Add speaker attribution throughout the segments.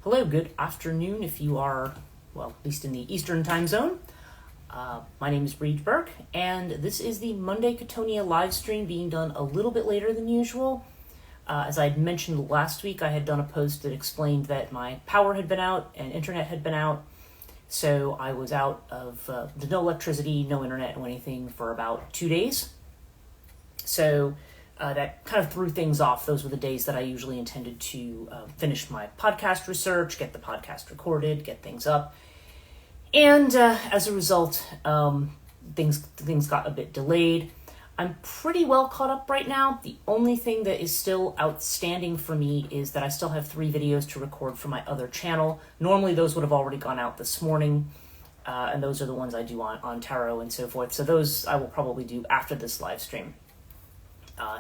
Speaker 1: Hello, good afternoon if you are, well, at least in the Eastern time zone. My name is Breege Burke, and this is the Monday Chthonia live stream being done a little bit later than usual. As I had mentioned last week, I had done a post that explained that my power had been out and internet had been out. So I was out of no electricity, no internet, no anything for about 2 days. So that kind of threw things off. Those were the days that I usually intended to finish my podcast research, get the podcast recorded, get things up. And as a result, things got a bit delayed. I'm pretty well caught up right now. The only thing that is still outstanding for me is that I still have 3 videos to record for my other channel. Normally those would have already gone out this morning, and those are the ones I do on tarot and so forth. So those I will probably do after this live stream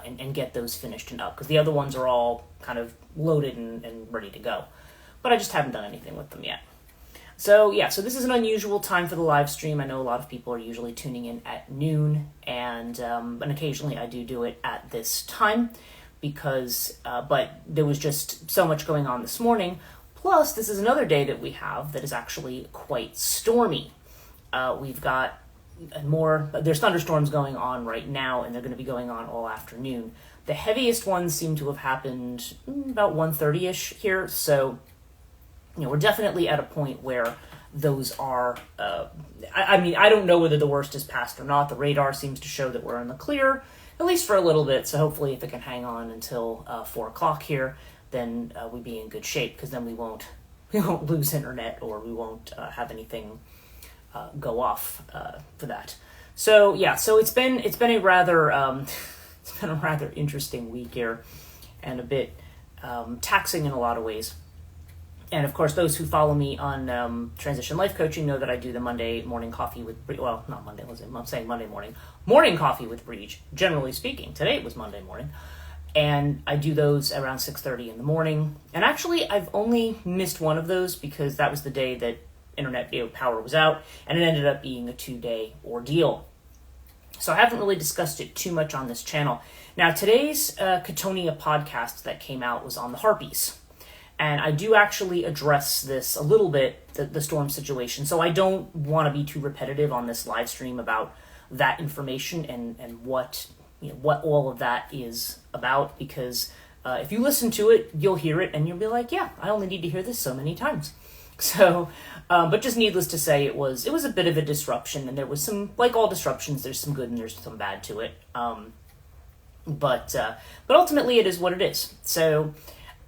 Speaker 1: and get those finished and up, because the other ones are all kind of loaded and ready to go. But I just haven't done anything with them yet. So yeah, so this is an unusual time for the live stream. I know a lot of people are usually tuning in at noon, and occasionally I do it at this time because, but there was just so much going on this morning. Plus, this is another day that we have that is actually quite stormy. We've got there's thunderstorms going on right now, and they're going to be going on all afternoon. The heaviest ones seem to have happened about 1:30ish here, so we're definitely at a point where those are, I don't know whether the worst is past or not. The radar seems to show that we're in the clear, at least for a little bit. So hopefully if it can hang on until 4 o'clock here, then we'd be in good shape, because then we won't lose internet, or we won't have anything go off for that. So yeah, so it's been a rather, it's been a rather interesting week here, and a bit taxing in a lot of ways. And of course, those who follow me on Transition Life Coaching know that I do the Monday morning coffee with, well, not Monday, I'm saying Monday morning coffee with Breege, generally speaking. Today it was Monday morning. And I do those around 6:30 in the morning. And actually, I've only missed one of those because that was the day that internet power was out, and it ended up being a 2-day ordeal. So I haven't really discussed it too much on this channel. Now, today's Chthonia podcast that came out was on the Harpies. And I do actually address this a little bit, the storm situation. So I don't want to be too repetitive on this live stream about that information and what all of that is about, because if you listen to it, you'll hear it and you'll be like, yeah, I only need to hear this so many times. So, but just needless to say, it was a bit of a disruption, and there was some, like all disruptions, there's some good and there's some bad to it. But ultimately it is what it is. So,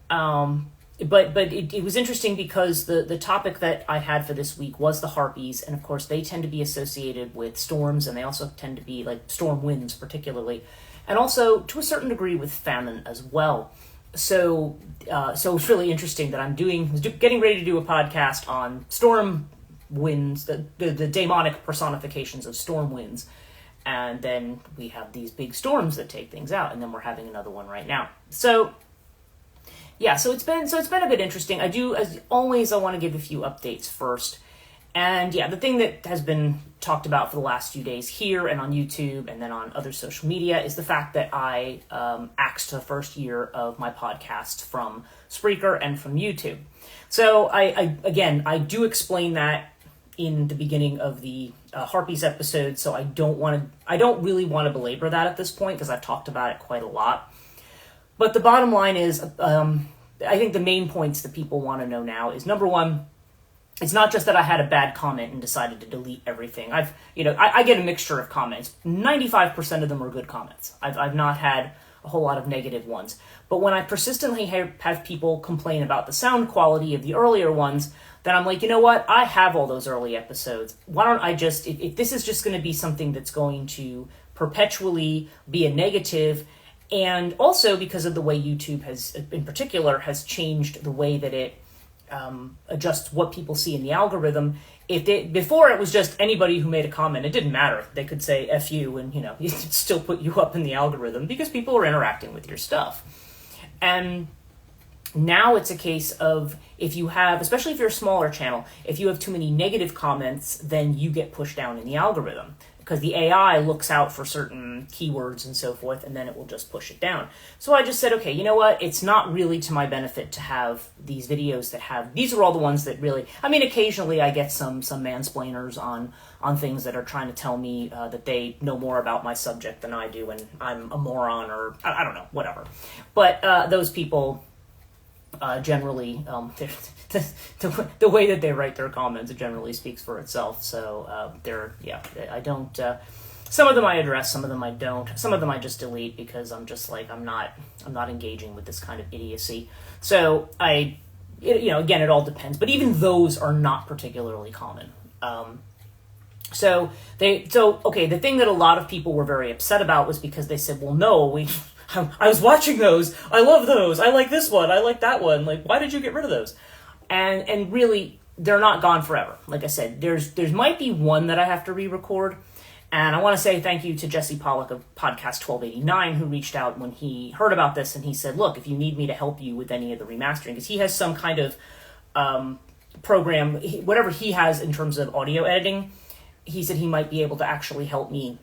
Speaker 1: But it was interesting because the topic that I had for this week was the Harpies, and of course they tend to be associated with storms, and they also tend to be like storm winds particularly, and also to a certain degree with famine as well. So it's really interesting that I'm getting ready to do a podcast on storm winds, the demonic personifications of storm winds, and then we have these big storms that take things out, and then we're having another one right now. So yeah, so it's been a bit interesting. I do, as always, I want to give a few updates first. And yeah, the thing that has been talked about for the last few days here and on YouTube and then on other social media is the fact that I axed the first year of my podcast from Spreaker and from YouTube. So I do explain that in the beginning of the Harpies episode, so I don't really want to belabor that at this point, because I've talked about it quite a lot. But the bottom line is, I think the main points that people want to know now is, number one, it's not just that I had a bad comment and decided to delete everything. I get a mixture of comments. 95% of them are good comments. I've not had a whole lot of negative ones. But when I persistently have people complain about the sound quality of the earlier ones, then I'm like, you know what? I have all those early episodes. Why don't I just, if this is just going to be something that's going to perpetually be a negative, and also because of the way YouTube in particular has changed the way that it adjusts what people see in the algorithm. Before it was just anybody who made a comment, it didn't matter. They could say F you, and it still put you up in the algorithm because people are interacting with your stuff. And now it's a case of, if you have, especially if you're a smaller channel, if you have too many negative comments, then you get pushed down in the algorithm. because the AI looks out for certain keywords and so forth, and then it will just push it down. So I just said, okay, you know what? It's not really to my benefit to have these videos that have, these are all the ones that really, I mean, occasionally I get some mansplainers on things that are trying to tell me that they know more about my subject than I do, and I'm a moron, or I don't know, whatever. But those people generally, the way that they write their comments, it generally speaks for itself. So I don't, some of them I address, some of them I don't, some of them I just delete because I'm just like, I'm not engaging with this kind of idiocy. So again, it all depends, but even those are not particularly common. The thing that a lot of people were very upset about was because they said, well, no, I was watching those. I love those. I like this one. I like that one. Like, why did you get rid of those? And really, they're not gone forever. Like I said, there's might be one that I have to re-record. And I want to say thank you to Jesse Pollock of Podcast 1289, who reached out when he heard about this, and he said, look, if you need me to help you with any of the remastering, because he has some kind of program, whatever he has in terms of audio editing, he said he might be able to actually help me.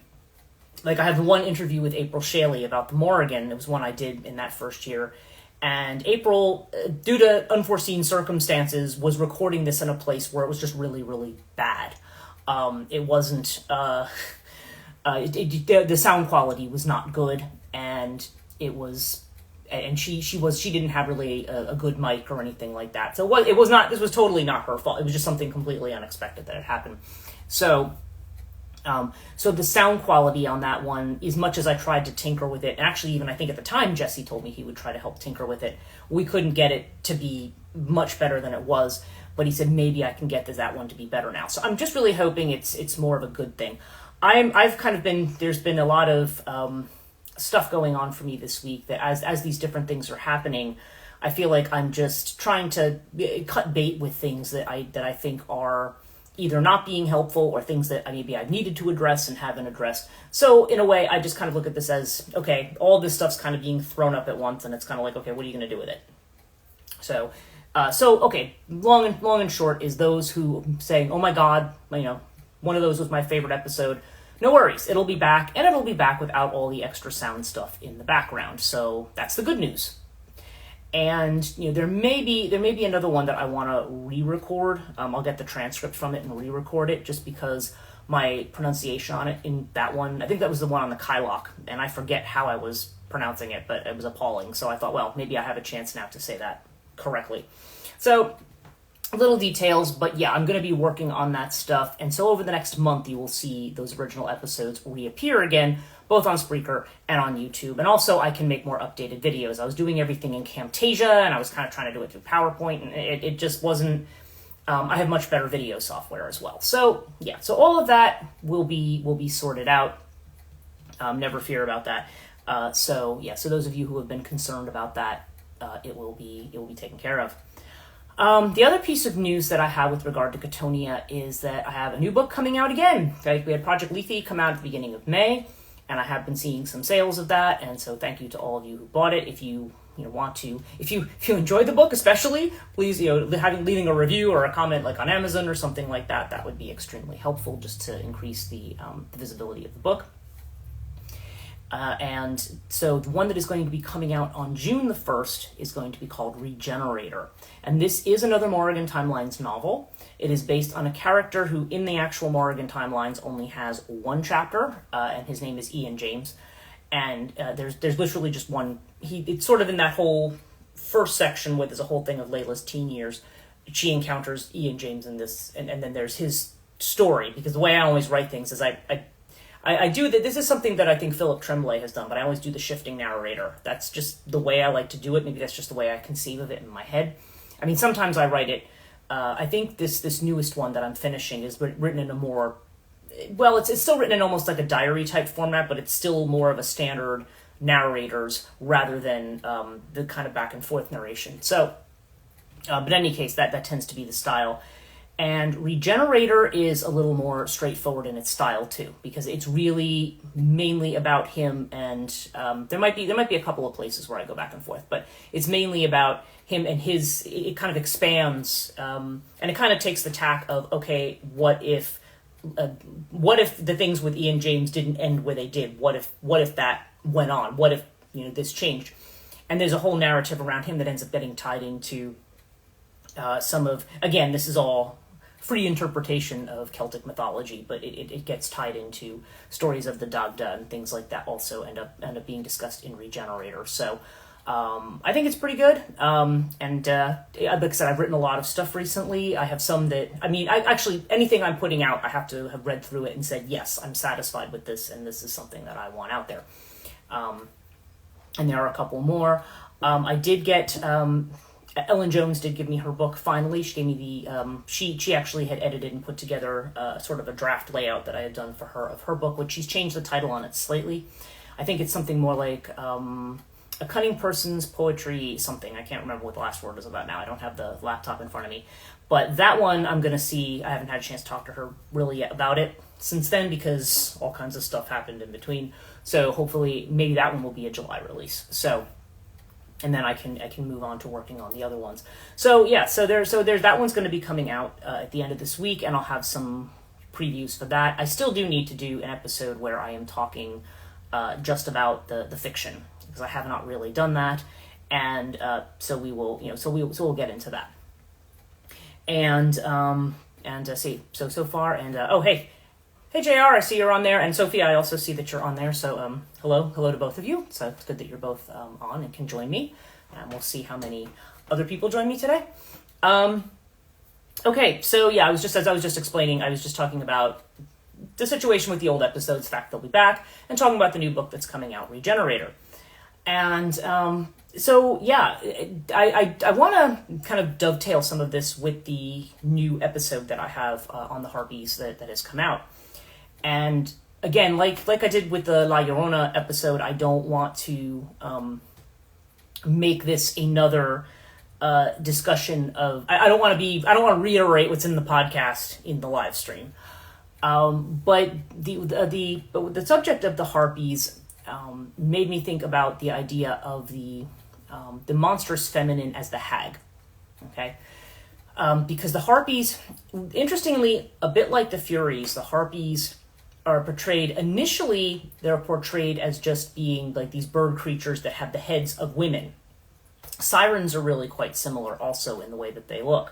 Speaker 1: Like, I have one interview with April Shaley about the Morrigan. It was one I did in that first year. And April, due to unforeseen circumstances, was recording this in a place where it was just really, really bad. It wasn't, the sound quality was not good, and it was, and she didn't have really a good mic or anything like that. So this was totally not her fault. It was just something completely unexpected that had happened. So the sound quality on that one, as much as I tried to tinker with it, and actually even I think at the time Jesse told me he would try to help tinker with it, we couldn't get it to be much better than it was, but he said maybe I can get that one to be better now. So I'm just really hoping it's more of a good thing. There's been a lot of stuff going on for me this week that as these different things are happening, I feel like I'm just trying to cut bait with things that I think are either not being helpful or things that maybe I've needed to address and haven't addressed. So in a way, I just kind of look at this as, okay, all this stuff's kind of being thrown up at once, and it's kind of like, okay, what are you going to do with it? So okay, long and short is those who saying, oh my God, one of those was my favorite episode. No worries, it'll be back, and it'll be back without all the extra sound stuff in the background. So that's the good news. And there may be another one that I want to re-record. I'll get the transcript from it and re-record it, just because my pronunciation on it in that one, I think that was the one on the Kylock, and I forget how I was pronouncing it, but it was appalling. So I thought, well, maybe I have a chance now to say that correctly. So little details, but yeah, I'm going to be working on that stuff. And so over the next month, you will see those original episodes reappear again, both on Spreaker and on YouTube. And also I can make more updated videos. I was doing everything in Camtasia, and I was kind of trying to do it through PowerPoint, and it just wasn't, I have much better video software as well. So yeah, so all of that will be sorted out. Never fear about that. So those of you who have been concerned about that, it will be taken care of. The other piece of news that I have with regard to Chthonia is that I have a new book coming out again. We had Project Lethe come out at the beginning of May, and I have been seeing some sales of that, and so thank you to all of you who bought it. If you want to, if you enjoyed the book especially, please, leaving a review or a comment like on Amazon or something like that, that would be extremely helpful just to increase the visibility of the book. And so the one that is going to be coming out on June the 1st is going to be called Regenerator. And this is another Morrigan Timelines novel. It is based on a character who in the actual Morrigan Timelines only has one chapter, and his name is Ian James. And there's literally just one. It's sort of in that whole first section where there's a whole thing of Layla's teen years. She encounters Ian James in this, and then there's his story. Because the way I always write things is I do that. This is something that I think Philip Tremblay has done, but I always do the shifting narrator. That's just the way I like to do it. Maybe that's just the way I conceive of it in my head. I mean, sometimes I write it. I think this newest one that I'm finishing is written in a more, well, it's still written in almost like a diary type format, but it's still more of a standard narrators rather than the kind of back and forth narration. So, but in any case, that tends to be the style. And Regenerator is a little more straightforward in its style too, because it's really mainly about him, and there might be a couple of places where I go back and forth, but it's mainly about him and it kind of expands, and it kind of takes the tack of, okay, what if what if the things with Ian James didn't end where they did? What if that went on? What if, this changed? And there's a whole narrative around him that ends up getting tied into some of, again, this is all free interpretation of Celtic mythology, but it gets tied into stories of the Dagda and things like that also end up being discussed in Regenerator. So I think it's pretty good. Like I said, I've written a lot of stuff recently. I have some that, actually, anything I'm putting out, I have to have read through it and said, yes, I'm satisfied with this, and this is something that I want out there. And there are a couple more. I did get, Ellen Jones did give me her book finally. She gave me she actually had edited and put together sort of a draft layout that I had done for her of her book, which she's changed the title on it slightly. I think it's something more like A Cunning Person's Poetry something. I can't remember what the last word is about now. I don't have the laptop in front of me. But that one I'm going to see. I haven't had a chance to talk to her really yet about it since then because all kinds of stuff happened in between. So hopefully maybe that one will be a July release. So, and then I can move on to working on the other ones. So yeah, so there's that one's going to be coming out at the end of this week, and I'll have some previews for that. I still do need to do an episode where I am talking just about the fiction because I have not really done that, and so we will we'll get into that. And see so far, and Hey JR, I see you're on there, and Sophie, I also see that you're on there, so hello to both of you. So it's good that you're both on and can join me, and we'll see how many other people join me today. Okay, so yeah, as I was just explaining, I was just talking about the situation with the old episodes, fact they'll be back, and talking about the new book that's coming out, Regenerator. And so yeah, I want to kind of dovetail some of this with the new episode that I have on the Harpies that has come out. And again, like I did with the La Llorona episode, I don't want to make this another discussion of. I don't want to reiterate what's in the podcast in the live stream. But the subject of the Harpies made me think about the idea of the monstrous feminine as the hag. Okay. Because the Harpies, interestingly, a bit like the Furies, the Harpies are portrayed, initially they're portrayed as just being like these bird creatures that have the heads of women. Sirens are really quite similar also in the way that they look.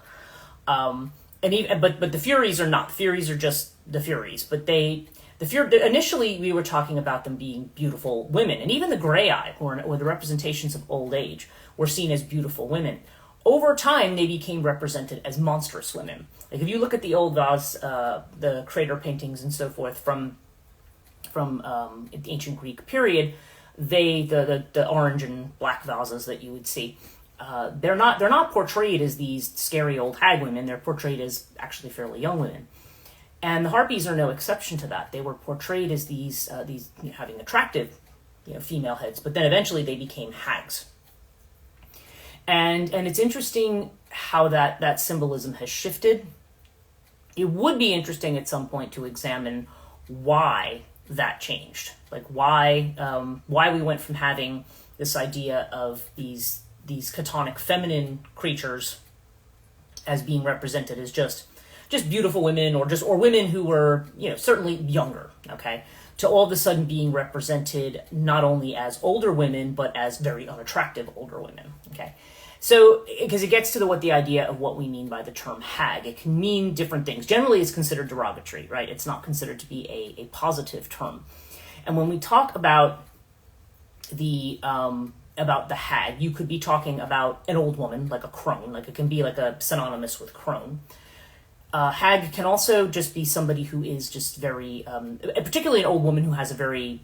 Speaker 1: But the Furies are not. The Furies are just the Furies. But initially we were talking about them being beautiful women. And even the Grey-Eye, or the representations of old age, were seen as beautiful women. Over time, they became represented as monstrous women. Like if you look at the old vase, the crater paintings and so forth from the ancient Greek period, the orange and black vases that you would see, they're not portrayed as these scary old hag women. They're portrayed as actually fairly young women, and the Harpies are no exception to that. They were portrayed as these having attractive, female heads, but then eventually they became hags. And it's interesting how that symbolism has shifted. It would be interesting at some point to examine why that changed. Like why we went from having this idea of these Chtonic feminine creatures as being represented as just beautiful women or women who were, certainly younger, okay, to all of a sudden being represented not only as older women, but as very unattractive older women, okay? So, because it gets to what the idea of what we mean by the term hag. It can mean different things. Generally, it's considered derogatory, right? It's not considered to be a positive term. And when we talk about the hag, you could be talking about an old woman, like a crone, like it can be like a synonymous with crone. Hag can also just be somebody who is just very, particularly an old woman who has a very,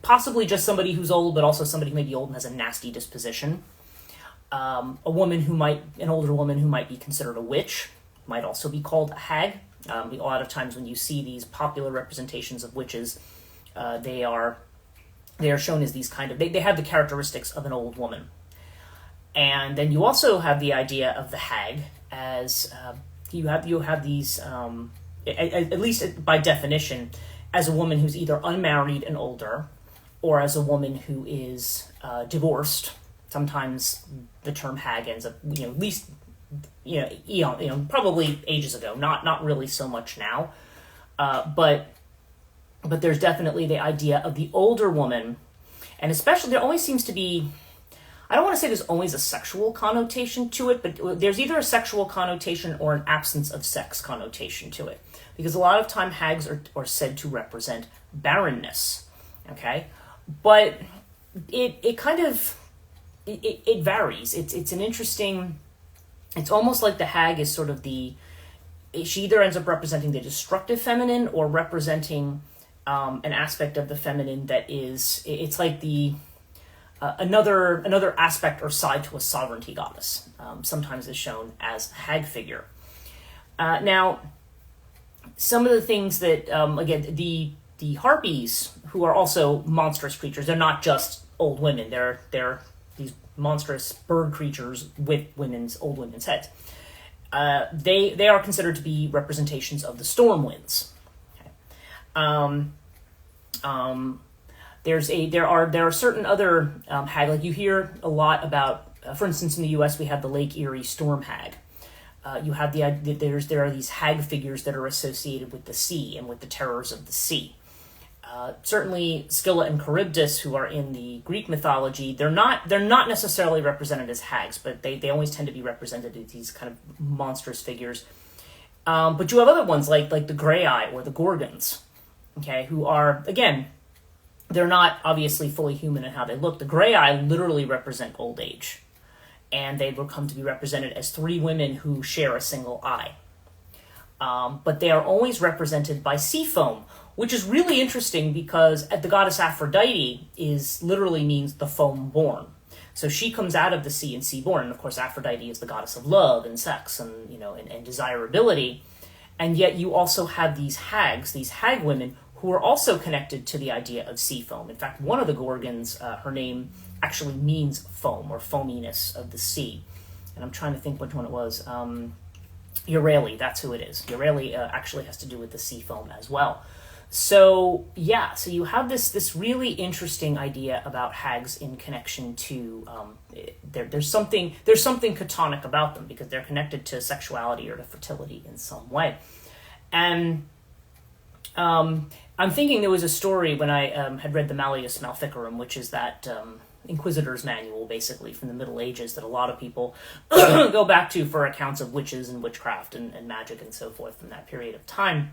Speaker 1: possibly just somebody who's old, but also somebody who may be old and has a nasty disposition. An older woman who might be considered a witch might also be called a hag. A lot of times when you see these popular representations of witches, they are shown as these kind of, they have the characteristics of an old woman. And then you also have the idea of the hag as, you have these, at least by definition, as a woman who's either unmarried and older, or as a woman who is divorced. Sometimes the term hag ends up, at least, probably ages ago, not really so much now. But there's definitely the idea of the older woman, and especially there always seems to be, I don't want to say there's always a sexual connotation to it, but there's either a sexual connotation or an absence of sex connotation to it. Because a lot of time hags are said to represent barrenness, okay? But it kind of, it varies. It's an interesting, it's almost like the hag is sort of she either ends up representing the destructive feminine or representing an aspect of the feminine that is, it's like another aspect or side to a sovereignty goddess. Sometimes is shown as hag figure. Now, some of the things that, again, the Harpies, who are also monstrous creatures, they're not just old women. They're these monstrous bird creatures with old women's heads. They are considered to be representations of the storm winds. Okay. There are certain other hag, like you hear a lot about. For instance, in the U.S., we have the Lake Erie storm hag. You have the idea there are these hag figures that are associated with the sea and with the terrors of the sea. Certainly, Scylla and Charybdis, who are in the Greek mythology, they're not necessarily represented as hags, but they always tend to be represented as these kind of monstrous figures. But you have other ones like the Grey-Eye or the Gorgons, okay, who are, again, they're not obviously fully human in how they look. The Grey-Eye literally represent old age, and they will come to be represented as three women who share a single eye. But they are always represented by sea foam, which is really interesting because the goddess Aphrodite literally means the foam born. So she comes out of the sea and sea born. And of course, Aphrodite is the goddess of love and sex and and desirability. And yet you also have these hags, these hag women, who are also connected to the idea of sea foam. In fact, one of the Gorgons, her name actually means foam or foaminess of the sea. And I'm trying to think which one it was. Euryale, that's who it is. Euryale actually has to do with the sea foam as well. So yeah, so you have this really interesting idea about hags in connection to there's something Chtonic about them because they're connected to sexuality or to fertility in some way. And I'm thinking there was a story when I had read the Malleus Maleficarum, which is that Inquisitor's manual, basically, from the Middle Ages that a lot of people go back to for accounts of witches and witchcraft and magic and so forth from that period of time.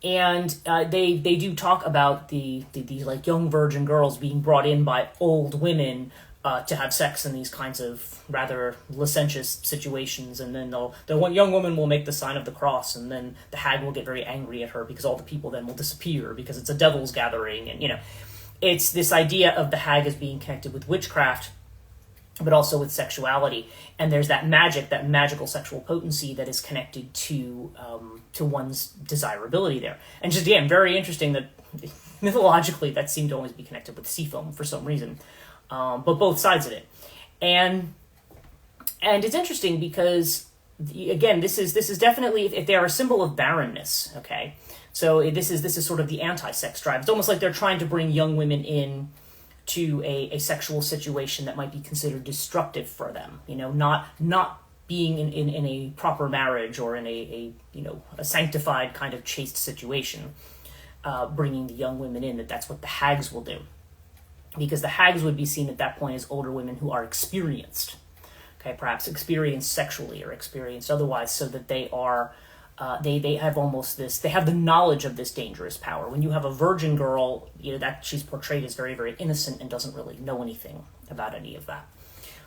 Speaker 1: And they do talk about the like young virgin girls being brought in by old women to have sex in these kinds of rather licentious situations, and then the one young woman will make the sign of the cross, and then the hag will get very angry at her because all the people then will disappear because it's a devil's gathering, and it's this idea of the hag as being connected with witchcraft, but also with sexuality, and there's that magical sexual potency that is connected to one's desirability there, and just again very interesting that mythologically that seemed to always be connected with sea foam for some reason. But both sides of it, and it's interesting because again, this is definitely if they are a symbol of barrenness. Okay, so this is sort of the anti-sex drive. It's almost like they're trying to bring young women in to a sexual situation that might be considered destructive for them. Not being in a proper marriage or in a sanctified kind of chaste situation, bringing the young women in. That's what the hags will do. Because the hags would be seen at that point as older women who are experienced, okay, perhaps experienced sexually or experienced otherwise, so that they are, they have almost this, they have the knowledge of this dangerous power. When you have a virgin girl, that she's portrayed as very, very innocent and doesn't really know anything about any of that.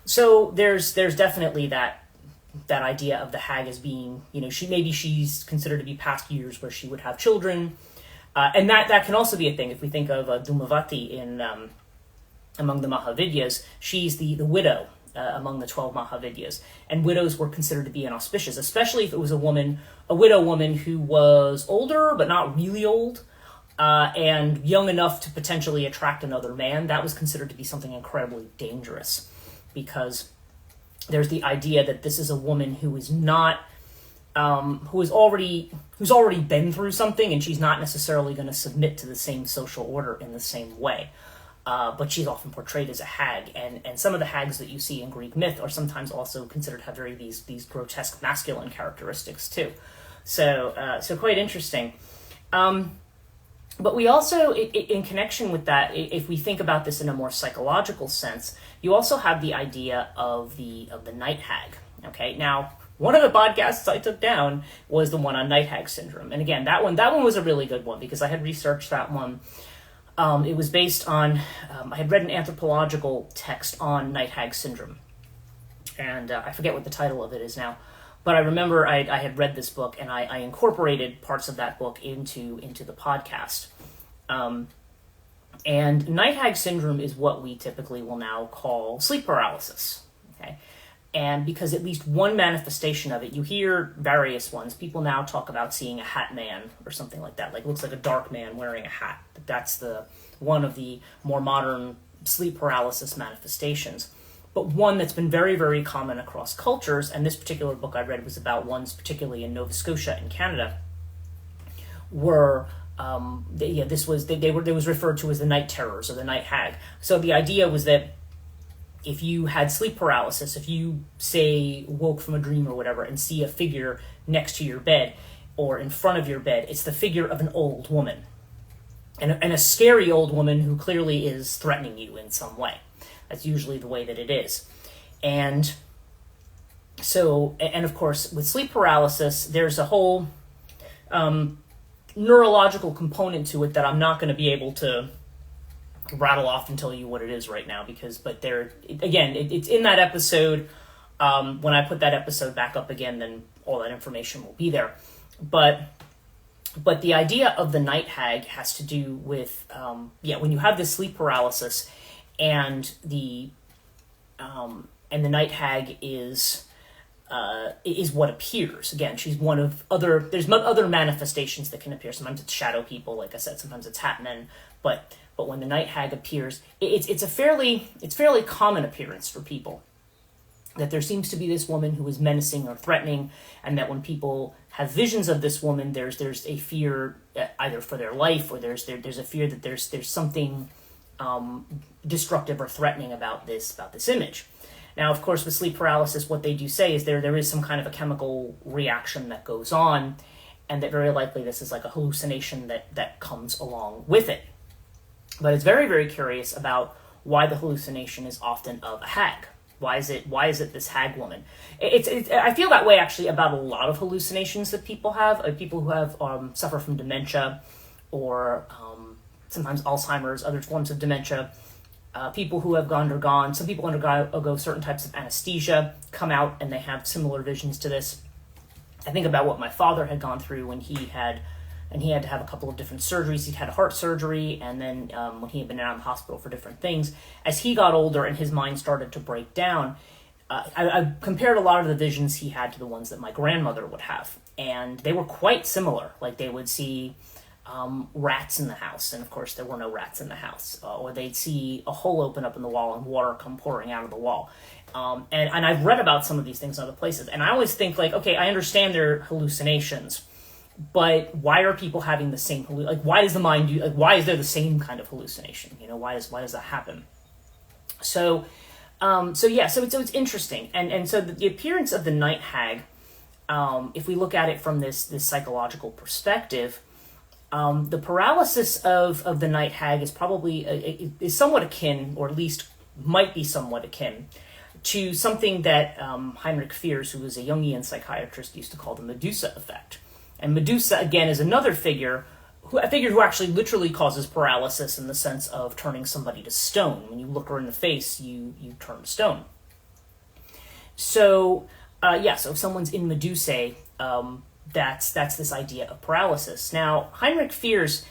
Speaker 1: So there's definitely that idea of the hag as being, she's considered to be past years where she would have children, and that can also be a thing. If we think of Dhumavati in among the Mahavidyas, she's the widow among the 12 Mahavidyas. And widows were considered to be inauspicious, especially if it was a widow woman who was older, but not really old, and young enough to potentially attract another man. That was considered to be something incredibly dangerous, because there's the idea that this is a woman who is not, who's already been through something, and she's not necessarily going to submit to the same social order in the same way. But she's often portrayed as a hag, and some of the hags that you see in Greek myth are sometimes also considered to have these grotesque masculine characteristics too. So quite interesting. But we also, in connection with that, if we think about this in a more psychological sense, you also have the idea of the night hag. Okay, now one of the podcasts I took down was the one on night hag syndrome, and again, that one was a really good one because I had researched that one. It was based on I had read an anthropological text on night hag syndrome, and I forget what the title of it is now. But I remember I had read this book, and I incorporated parts of that book into the podcast. And night hag syndrome is what we typically will now call sleep paralysis. Okay, and because at least one manifestation of it, you hear various ones. People now talk about seeing a hat man or something like that, like looks like a dark man wearing a hat. That's the one of the more modern sleep paralysis manifestations. But one that's been very, very common across cultures, and this particular book I read was about ones particularly in Nova Scotia in Canada, were this was referred to as the night terrors or the night hag. So the idea was that if you had sleep paralysis, if you say woke from a dream or whatever and see a figure next to your bed or in front of your bed, it's the figure of an old woman, and a scary old woman who clearly is threatening you in some way. That's usually the way that it is. And so, and of course, with sleep paralysis, there's a whole neurological component to it that I'm not going to be able to rattle off and tell you what it is right now, but there, again, it's in that episode. When I put that episode back up again, then all that information will be there. But the idea of the night hag has to do with, when you have this sleep paralysis, and the night hag is what appears. Again, she's one of there's other manifestations that can appear. Sometimes it's shadow people, like I said. Sometimes it's hat men. But when the night hag appears, it's fairly common appearance for people. That there seems to be this woman who is menacing or threatening, and that when people have visions of this woman, there's a fear either for their life, or there's a fear that there's something destructive or threatening about this image. Now, of course, with sleep paralysis, what they do say is there is some kind of a chemical reaction that goes on, and that very likely this is like a hallucination that comes along with it. But it's very, very curious about why the hallucination is often of a hag. Why is it this hag woman? I feel that way actually about a lot of hallucinations that people have. People who have suffer from dementia, or sometimes Alzheimer's, other forms of dementia. People who have some people undergo certain types of anesthesia, come out and they have similar visions to this. I think about what my father had gone through when he had to have a couple of different surgeries. He'd had heart surgery, and then when he had been out of the hospital for different things. As he got older and his mind started to break down, I compared a lot of the visions he had to the ones that my grandmother would have. And they were quite similar. Like they would see rats in the house, and of course there were no rats in the house. Or they'd see a hole open up in the wall and water come pouring out of the wall. And I've read about some of these things in other places. And I always think like, okay, I understand they're hallucinations, but why are people having the same why does the mind do, why is there the same kind of hallucination? Why does that happen? So it's interesting. And so the appearance of the night hag, if we look at it from this psychological perspective, the paralysis of the night hag is probably is somewhat akin, or at least might be somewhat akin, to something that Heinrich Fiers, who was a Jungian psychiatrist, used to call the Medusa effect. And Medusa, again, is another figure who actually literally causes paralysis in the sense of turning somebody to stone. When you look her in the face, you turn to stone. So, so if someone's in Medusae, that's this idea of paralysis. Now, Heinrich Fiers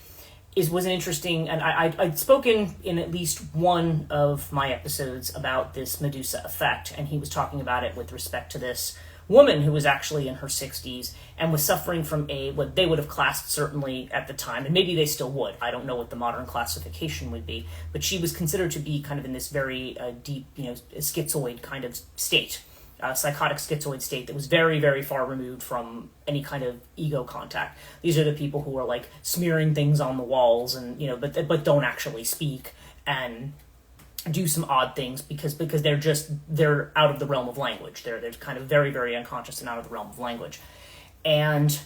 Speaker 1: was an interesting, and I'd spoken in at least one of my episodes about this Medusa effect, and he was talking about it with respect to this woman who was actually in her 60s and was suffering from what they would have classed certainly at the time, and maybe they still would. I don't know what the modern classification would be, but she was considered to be kind of in this very deep, schizoid kind of state, psychotic schizoid state that was very, very far removed from any kind of ego contact. These are the people who are like smearing things on the walls and, but don't actually speak and do some odd things because they're out of the realm of language. They're kind of very, very unconscious and out of the realm of language. And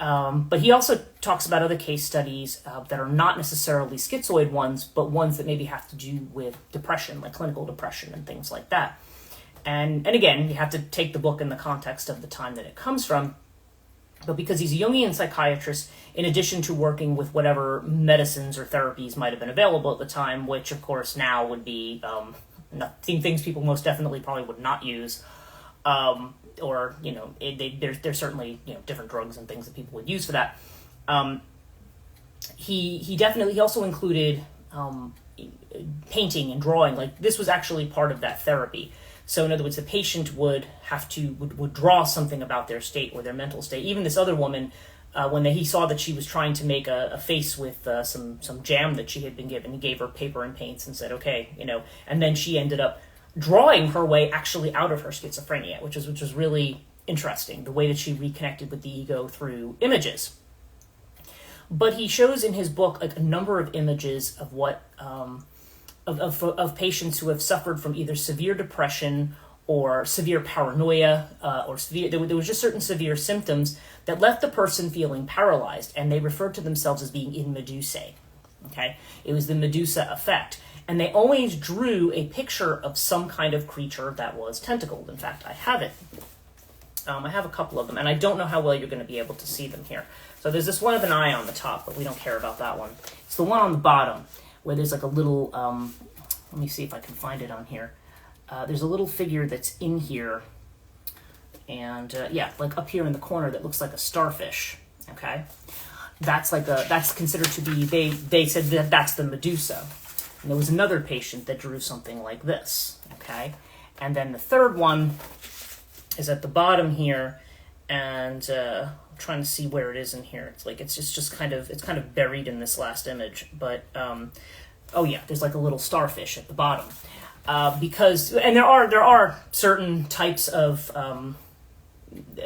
Speaker 1: But he also talks about other case studies that are not necessarily schizoid ones, but ones that maybe have to do with depression, like clinical depression and things like that. And again, you have to take the book in the context of the time that it comes from. But because he's a Jungian psychiatrist, in addition to working with whatever medicines or therapies might have been available at the time, which of course now would be things people most definitely probably would not use, or there's certainly different drugs and things that people would use for that. He also included painting and drawing. Like, this was actually part of that therapy. So in other words, the patient would draw something about their state or their mental state. Even this other woman, when he saw that she was trying to make a face with some jam that she had been given, he gave her paper and paints and said, okay, and then she ended up drawing her way actually out of her schizophrenia, which was really interesting, the way that she reconnected with the ego through images. But he shows in his book a number of images of what of patients who have suffered from either severe depression or severe paranoia, or severe. There was just certain severe symptoms that left the person feeling paralyzed, and they referred to themselves as being in Medusae. Okay, it was the Medusa effect, and they always drew a picture of some kind of creature that was tentacled. In fact, I have it. I have a couple of them, and I don't know how well you're going to be able to see them here. So there's this one of an eye on the top, but we don't care about that one. It's the one on the bottom, where there's like a little, let me see if I can find it on here. There's a little figure that's in here, and like up here in the corner that looks like a starfish, okay? That's considered to be, they said that that's the Medusa. And there was another patient that drew something like this, okay? And then the third one is at the bottom here, and I'm trying to see where it is in here. It's just kind of buried in this last image, but there's like a little starfish at the bottom, because there are certain types of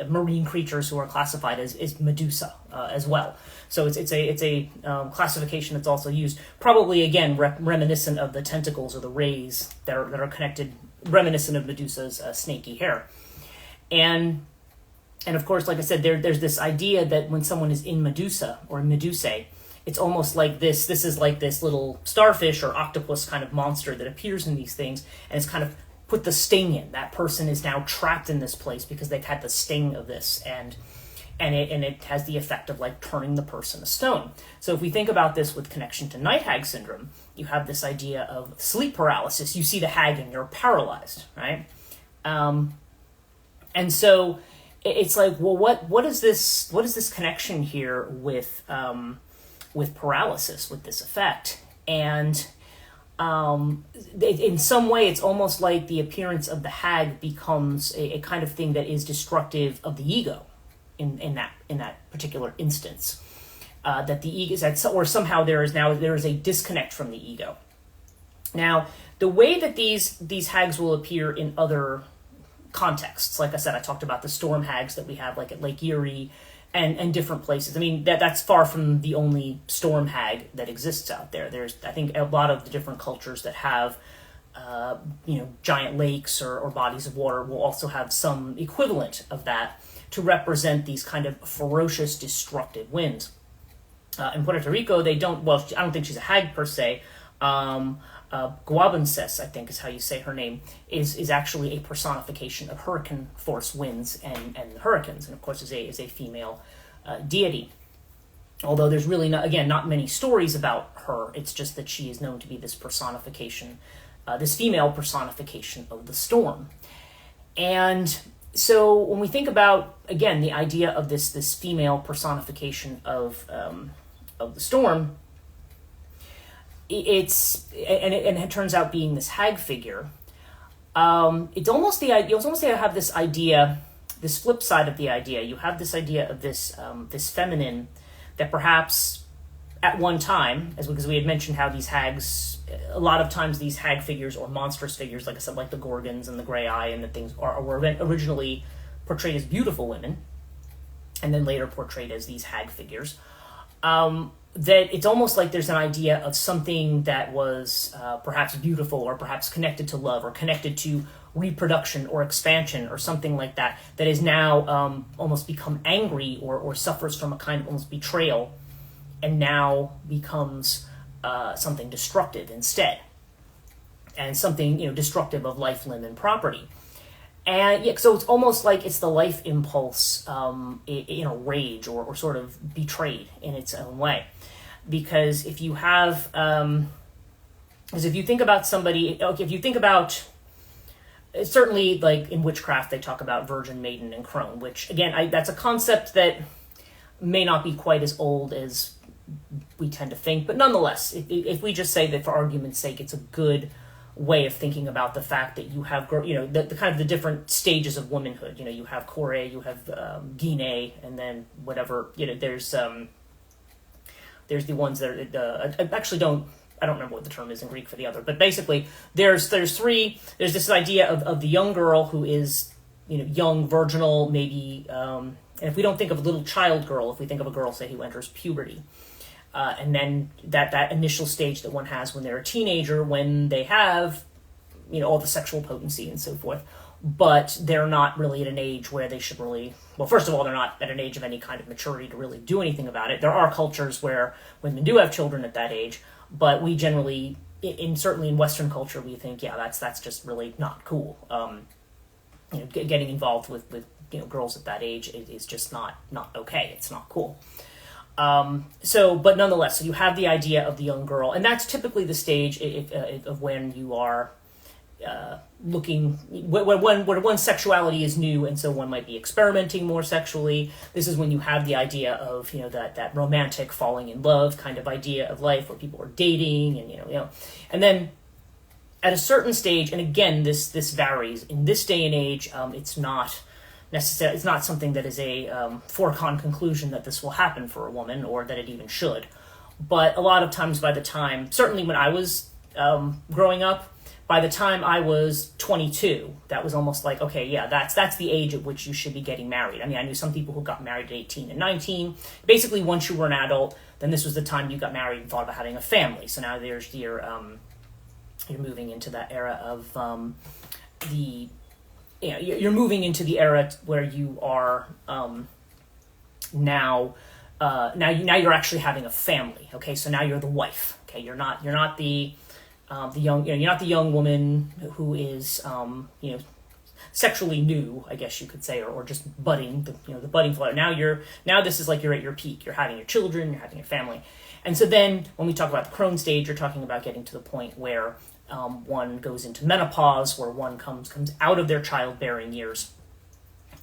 Speaker 1: marine creatures who are classified as Medusa as well. So it's a classification that's also used, probably again reminiscent of the tentacles or the rays that are connected, reminiscent of Medusa's snaky hair. And of course, like I said, there's this idea that when someone is in Medusa or Medusae, it's almost like this is like this little starfish or octopus kind of monster that appears in these things, and it's kind of put the sting in. That person is now trapped in this place because they've had the sting of this, and it has the effect of like turning the person to stone. So if we think about this with connection to night hag syndrome, you have this idea of sleep paralysis. You see the hag and you're paralyzed, right? And so it's like, well, what is this connection here with paralysis, with this effect? And in some way, it's almost like the appearance of the hag becomes a kind of thing that is destructive of the ego in that particular instance. That the ego is or somehow there is a disconnect from the ego. Now, the way that these hags will appear in other contexts, like I said, I talked about the storm hags that we have like at Lake Erie and different places. I mean, that's far from the only storm hag that exists out there. There's, I think, a lot of the different cultures that have giant lakes or bodies of water will also have some equivalent of that to represent these kind of ferocious, destructive winds. In Puerto Rico, they don't, well, I don't think she's a hag per se. Guabances, I think is how you say her name, is actually a personification of hurricane force winds and hurricanes, and of course is a female deity. Although there's really not many stories about her. It's just that she is known to be this personification, this female personification of the storm. And so when we think about, again, the idea of this female personification of the storm, it turns out being this hag figure. It's almost you almost have this idea, this flip side of the idea. You have this idea of this feminine that perhaps at one time, because we had mentioned how these hags, a lot of times these hag figures or monstrous figures, like I said, like the Gorgons and the Grey Eye and the things, were originally portrayed as beautiful women, and then later portrayed as these hag figures. That it's almost like there's an idea of something that was perhaps beautiful or perhaps connected to love or connected to reproduction or expansion or something like that, that is now almost become angry or suffers from a kind of almost betrayal, and now becomes something destructive instead, and something, destructive of life, limb, and property. And yeah, so it's almost like it's the life impulse in a rage or sort of betrayed in its own way. Because if you have, because if you think about somebody, if you think about, certainly like in witchcraft, they talk about virgin, maiden, and crone, which again, that's a concept that may not be quite as old as we tend to think, but nonetheless, if we just say that for argument's sake, it's a good way of thinking about the fact that you have, the kind of the different stages of womanhood. You have Kore, you have Gine, and then whatever, there's the ones that are, I don't remember what the term is in Greek for the other, but basically there's this idea of the young girl who is, young, virginal, maybe, and if we don't think of a little child girl, if we think of a girl, say, who enters puberty, and then that initial stage that one has when they're a teenager, when they have, all the sexual potency and so forth, but they're not really at an age where they should really, well, first of all, they're not at an age of any kind of maturity to really do anything about it. There are cultures where women do have children at that age, but we generally, certainly in Western culture, we think, yeah, that's just really not cool. Getting involved with girls at that age is just not okay. It's not cool. But nonetheless, so you have the idea of the young girl, and that's typically the stage of when you are looking, when one's sexuality is new, and so one might be experimenting more sexually. This is when you have the idea of, that romantic falling in love kind of idea of life, where people are dating, and and then at a certain stage, and again, this varies in this day and age. It's not necessarily, it's not something that is a foregone conclusion that this will happen for a woman, or that it even should. But a lot of times, by the time, certainly when I was growing up, by the time I was 22, that was almost like, okay, yeah, that's the age at which you should be getting married. I mean, I knew some people who got married at 18 and 19. Basically, once you were an adult, then this was the time you got married and thought about having a family. So now there's you're moving into that era of you're moving into the era where you are now you're actually having a family. Okay, so now you're the wife. Okay, you're not the young, you're not the young woman who is sexually new, I guess you could say, or just budding, the budding flower. Now this is like you're at your peak. You're having your children, you're having your family. And so then when we talk about the Crones stage, you're talking about getting to the point where one goes into menopause, where one comes out of their childbearing years.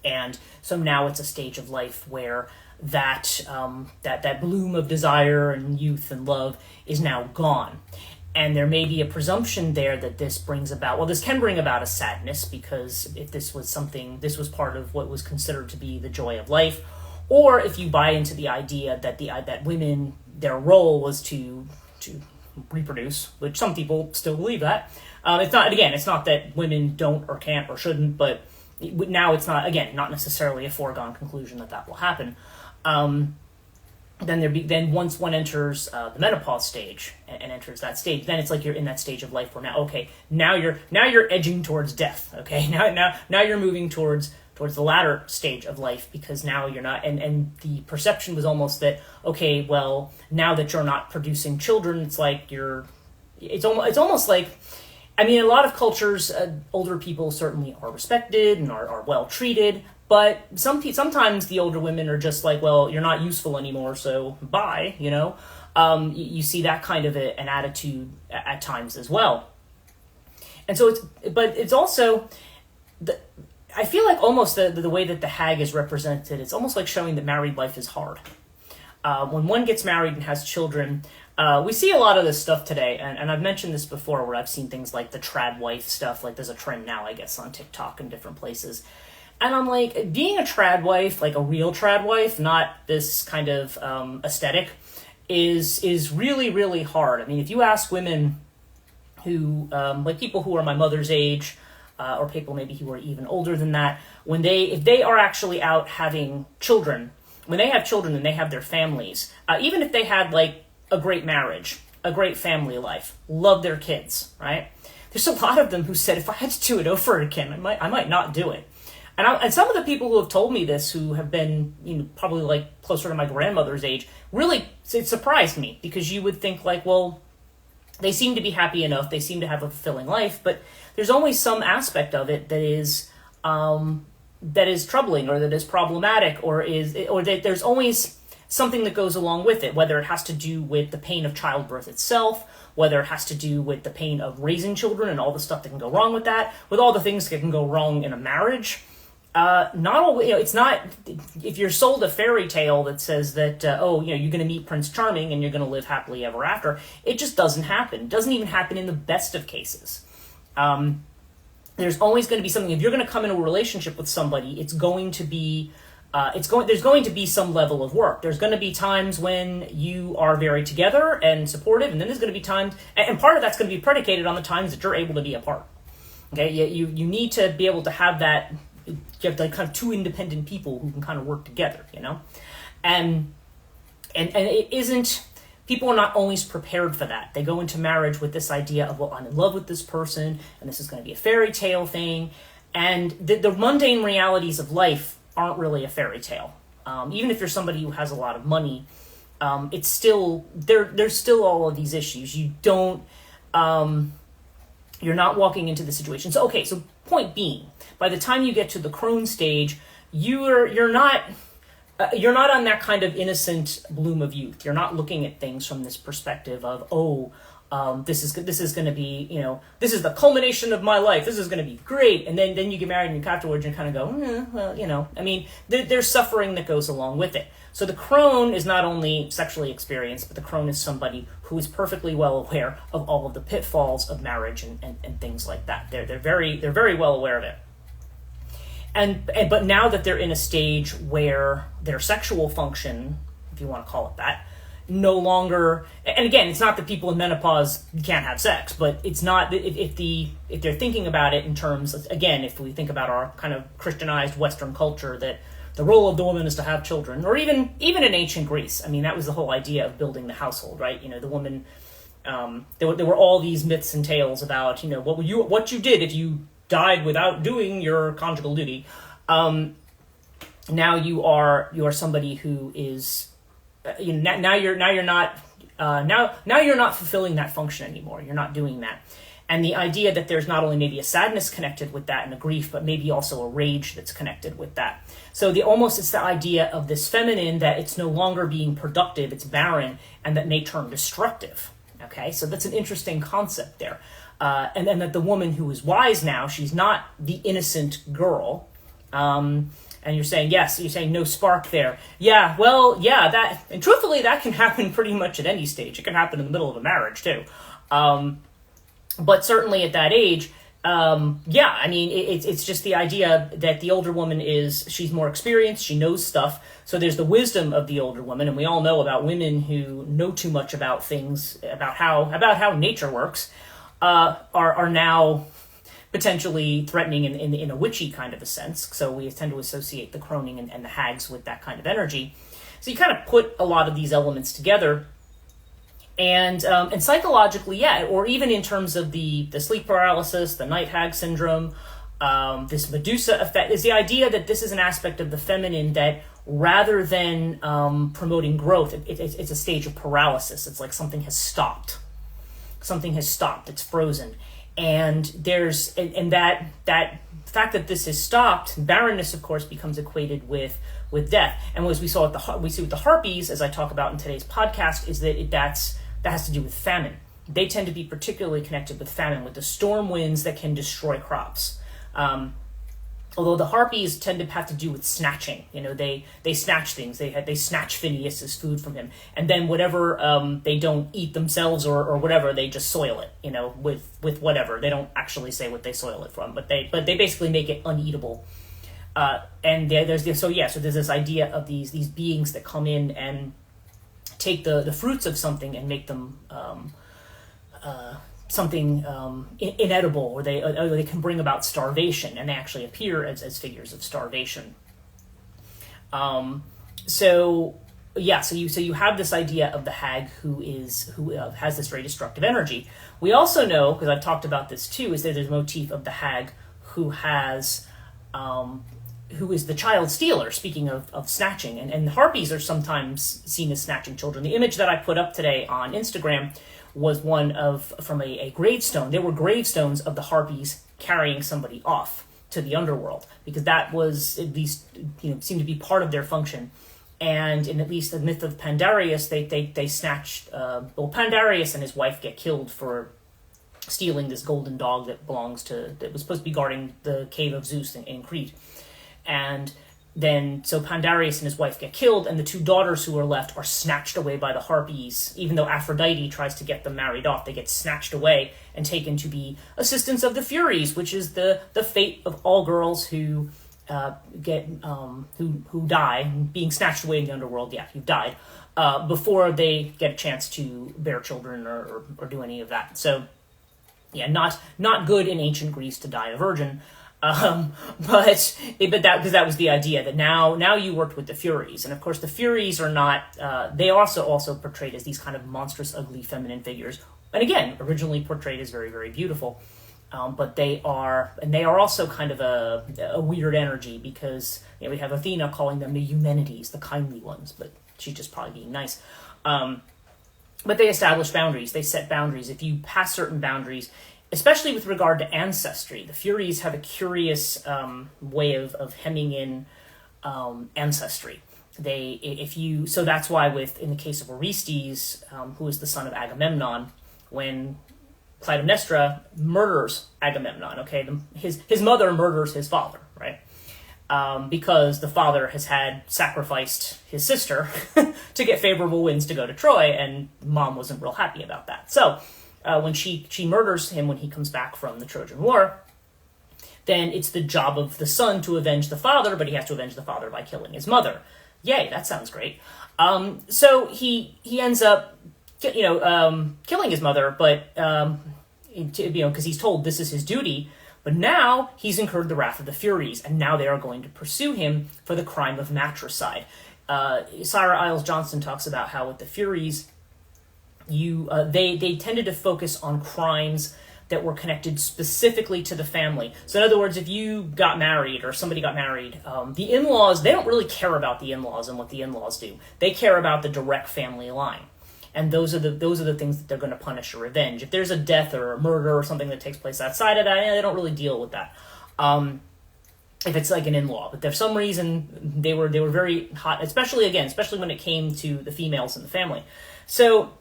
Speaker 1: And so now it's a stage of life where that bloom of desire and youth and love is now gone. And there may be a presumption there that this can bring about a sadness, because if this was part of what was considered to be the joy of life, or if you buy into the idea that women, their role was to reproduce, which some people still believe that. It's not that women don't or can't or shouldn't, but now it's not necessarily a foregone conclusion that will happen. Then once one enters the menopause stage and enters that stage, then it's like you're in that stage of life where now you're edging towards death. Okay, now you're moving towards the latter stage of life, because now you're not, and the perception was almost that, okay, well, now that you're not producing children, it's like it's almost like, I mean, in a lot of cultures, older people certainly are respected and are well treated. But sometimes the older women are just like, well, you're not useful anymore, so bye, You see that kind of an attitude at times as well. And so it's also, I feel like almost the way that the hag is represented, it's almost like showing that married life is hard. When one gets married and has children, we see a lot of this stuff today, and I've mentioned this before, where I've seen things like the trad wife stuff, like there's a trend now, I guess, on TikTok and different places. And I'm like, being a trad wife, like a real trad wife, not this kind of aesthetic, is really, really hard. I mean, if you ask women who, like people who are my mother's age, or people maybe who are even older than that, if they are actually out having children, when they have children and they have their families, even if they had like a great marriage, a great family life, love their kids, right? there's a lot of them who said, if I had to do it over again, I might not do it. And some of the people who have told me this, who have been, probably like closer to my grandmother's age, really, it surprised me, because you would think like, well, they seem to be happy enough, they seem to have a fulfilling life, but there's always some aspect of it that is troubling, or that is problematic, or that there's always something that goes along with it, whether it has to do with the pain of childbirth itself, whether it has to do with the pain of raising children and all the stuff that can go wrong with that, with all the things that can go wrong in a marriage. Not always, it's not, if you're sold a fairy tale that says that, you're going to meet Prince Charming and you're going to live happily ever after, it just doesn't happen. It doesn't even happen in the best of cases. There's always going to be something. If you're going to come into a relationship with somebody, it's going to be there's going to be some level of work. There's going to be times when you are very together and supportive, and then there's going to be times, and part of that's going to be predicated on the times that you're able to be apart. Okay, you need to be able to have that. You have like kind of two independent people who can kind of work together, and it isn't. People are not always prepared for that. They go into marriage with this idea of, well, I'm in love with this person, and this is going to be a fairy tale thing, and the mundane realities of life aren't really a fairy tale. Even if you're somebody who has a lot of money, it's still there's still all of these issues. You don't you're not walking into the situation. So point being, by the time you get to the Crones stage, you're not on that kind of innocent bloom of youth. You're not looking at things from this perspective of, this is going to be, this is the culmination of my life. This is going to be great. And then you get married and afterwards you kind of go, there's suffering that goes along with it. So the crone is not only sexually experienced, but the crone is somebody who is perfectly well aware of all of the pitfalls of marriage and things like that. They're very well aware of it. But now that they're in a stage where their sexual function, if you want to call it that, no longer, and again, it's not that people in menopause can't have sex, but it's not, if they're thinking about it in terms of, again, if we think about our kind of Christianized Western culture, that the role of the woman is to have children, or even in ancient Greece, I mean, that was the whole idea of building the household, right? The woman, there were all these myths and tales about, what you did if you died without doing your conjugal duty. Now you are somebody who is, now you're not fulfilling that function anymore. You're not doing that. And the idea that there's not only maybe a sadness connected with that and a grief, but maybe also a rage that's connected with that. So it's the idea of this feminine, that it's no longer being productive, it's barren, and that may turn destructive. Okay, so that's an interesting concept there. And then that the woman who is wise now, she's not the innocent girl. And you're saying, yes, you're saying no spark there. Yeah, well, yeah, that, and truthfully, that can happen pretty much at any stage. It can happen in the middle of a marriage, too. But certainly at that age, it's just the idea that the older woman she's more experienced, she knows stuff. So there's the wisdom of the older woman, and we all know about women who know too much about things, about how nature works, are now potentially threatening in a witchy kind of a sense. So we tend to associate the croning and the hags with that kind of energy. So you kind of put a lot of these elements together, and psychologically, yeah, or even in terms of the sleep paralysis, the night hag syndrome, this Medusa effect, is the idea that this is an aspect of the feminine that, rather than promoting growth, it's a stage of paralysis. It's like something has stopped. Something has stopped. It's frozen. And there's that fact that this has stopped, barrenness, of course, becomes equated with death. And as we see with the Harpies, as I talk about in today's podcast, is that has to do with famine. They tend to be particularly connected with famine, with the storm winds that can destroy crops. Although the Harpies tend to have to do with snatching. They snatch things. They snatch Phineas's food from him, and then whatever they don't eat themselves or whatever, they just soil it. With whatever. They don't actually say what they soil it from, but they basically make it uneatable. And there's this idea of these beings that come in and take the fruits of something and make them something inedible, or they can bring about starvation, and they actually appear as figures of starvation. So yeah, so you have this idea of the hag who has this very destructive energy. We also know, because I've talked about this too, is that there's a motif of the hag who has who is the child stealer, speaking of snatching. And harpies are sometimes seen as snatching children. The image that I put up today on Instagram was one from a gravestone. There were gravestones of the harpies carrying somebody off to the underworld, because that was, at least, seemed to be part of their function. And in at least the myth of Pandarius, they snatched, Pandarius and his wife get killed for stealing this golden dog that was supposed to be guarding the cave of Zeus in Crete. And then, so Pandarius and his wife get killed, and the two daughters who are left are snatched away by the Harpies. Even though Aphrodite tries to get them married off, they get snatched away and taken to be assistants of the Furies, which is the fate of all girls who who die, being snatched away in the underworld. Yeah, you've died before they get a chance to bear children or do any of that. So, yeah, not good in ancient Greece to die a virgin. But that was the idea, that now you worked with the Furies. And of course the Furies are not, they also portrayed as these kind of monstrous, ugly, feminine figures. And again, originally portrayed as very, very beautiful. But they are also kind of a weird energy, because we have Athena calling them the Eumenides, the kindly ones, but she's just probably being nice. But they establish boundaries. They set boundaries. If you pass certain boundaries, especially with regard to ancestry, the Furies have a curious way of hemming in ancestry. So that's why in the case of Orestes, who is the son of Agamemnon, when Clytemnestra murders Agamemnon, okay, his mother murders his father, right? Because the father has had sacrificed his sister to get favorable winds to go to Troy, and mom wasn't real happy about that. So when she murders him when he comes back from the Trojan War, then it's the job of the son to avenge the father, but he has to avenge the father by killing his mother. Yay, that sounds great. So he ends up killing his mother, but because he's told this is his duty. But now he's incurred the wrath of the Furies, and now they are going to pursue him for the crime of matricide. Sarah Iles Johnson talks about how with the Furies, they tended to focus on crimes that were connected specifically to the family. So in other words, if you got married or somebody got married, the in-laws, they don't really care about the in-laws and what the in-laws do. They care about the direct family line. And those are the things that they're going to punish or revenge. If there's a death or a murder or something that takes place outside of that, they don't really deal with that. If it's like an in-law, but for some reason they were very hot, especially when it came to the females in the family. So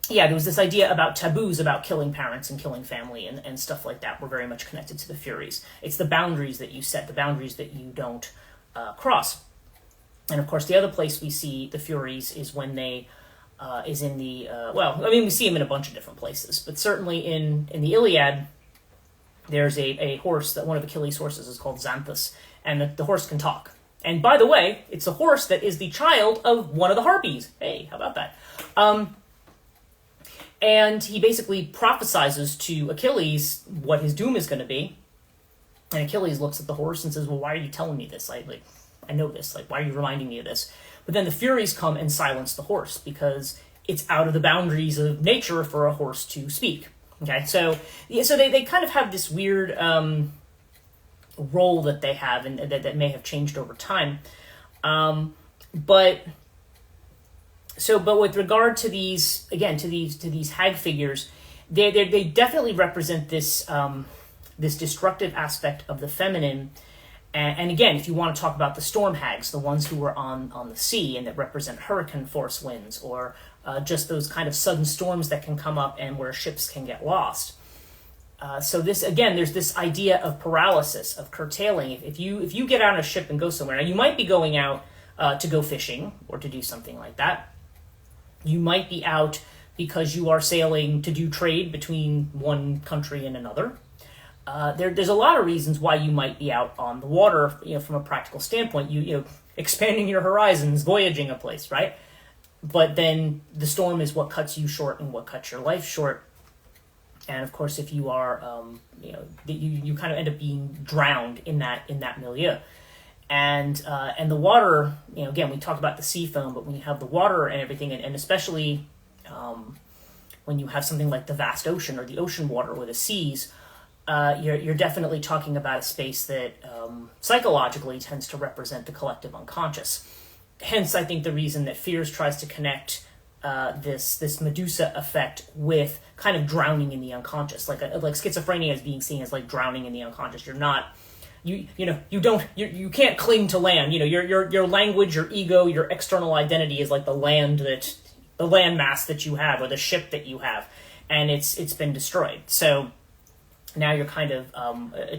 Speaker 1: yeah, there was this idea about taboos about killing parents and killing family and stuff like that were very much connected to the Furies. It's the boundaries that you set, the boundaries that you don't cross. And of course, the other place we see the Furies is when they is in the, we see him in a bunch of different places, but certainly in the Iliad, there's a horse that one of Achilles' horses is called Xanthus, and the horse can talk. And by the way, it's a horse that is the child of one of the Harpies. Hey, how about that? And he basically prophesizes to Achilles what his doom is going to be. And Achilles looks at the horse and says, well, why are you telling me this? I know this. Why are you reminding me of this? But then the Furies come and silence the horse, because it's out of the boundaries of nature for a horse to speak. Okay, so they kind of have this weird role that they have, and that may have changed over time. But with regard to these hag figures, they definitely represent this destructive aspect of the feminine. And again, if you want to talk about the storm hags, the ones who were on the sea and that represent hurricane force winds, or just those kind of sudden storms that can come up and where ships can get lost. So this, again, there's this idea of paralysis, of curtailing. If you get on a ship and go somewhere, now you might be going out to go fishing or to do something like that. You might be out because you are sailing to do trade between one country and another. There's a lot of reasons why you might be out on the water, from a practical standpoint, expanding your horizons, voyaging a place, right? But then the storm is what cuts you short and what cuts your life short. And of course, if you are, you kind of end up being drowned in that milieu. And the water, again, we talk about the sea foam, but when you have the water and everything, and especially when you have something like the vast ocean or the ocean water or the seas, you're definitely talking about a space that psychologically tends to represent the collective unconscious. Hence, I think the reason that Fears tries to connect this Medusa effect with kind of drowning in the unconscious, like schizophrenia is being seen as like drowning in the unconscious. You're not, you can't cling to land. Your language, your ego, your external identity is like the landmass that you have, or the ship that you have, and it's been destroyed. So now you're kind of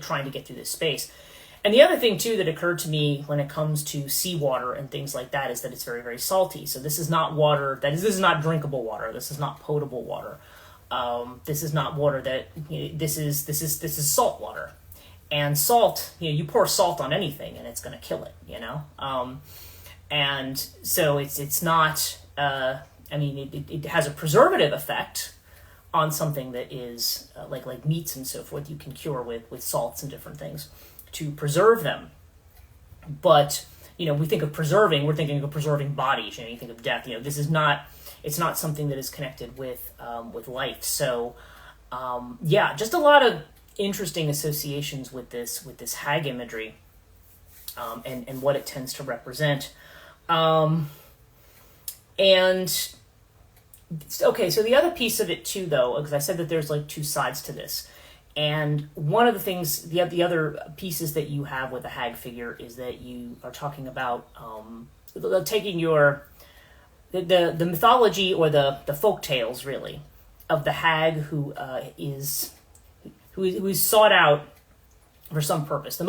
Speaker 1: trying to get through this space. And the other thing, too, that occurred to me when it comes to seawater and things like that is that it's very, very salty. So this is not water, this is not drinkable water. This is not potable water. This is not water this is salt water. And salt, you pour salt on anything and it's going to kill it, and so it's not, it has a preservative effect on something that is like meats and so forth. You can cure with salts and different things to preserve them. But, we think of preserving, we're thinking of preserving bodies, you think of death. This is not, it's not something that is connected with life. So, just a lot of interesting associations with this hag imagery, and what it tends to represent. And okay, so the other piece of it too, though, because I said that there's like two sides to this, and one of the things, the other pieces that you have with the hag figure is that you are talking about taking the mythology or the folk tales, really, of the hag who is sought out for some purpose. The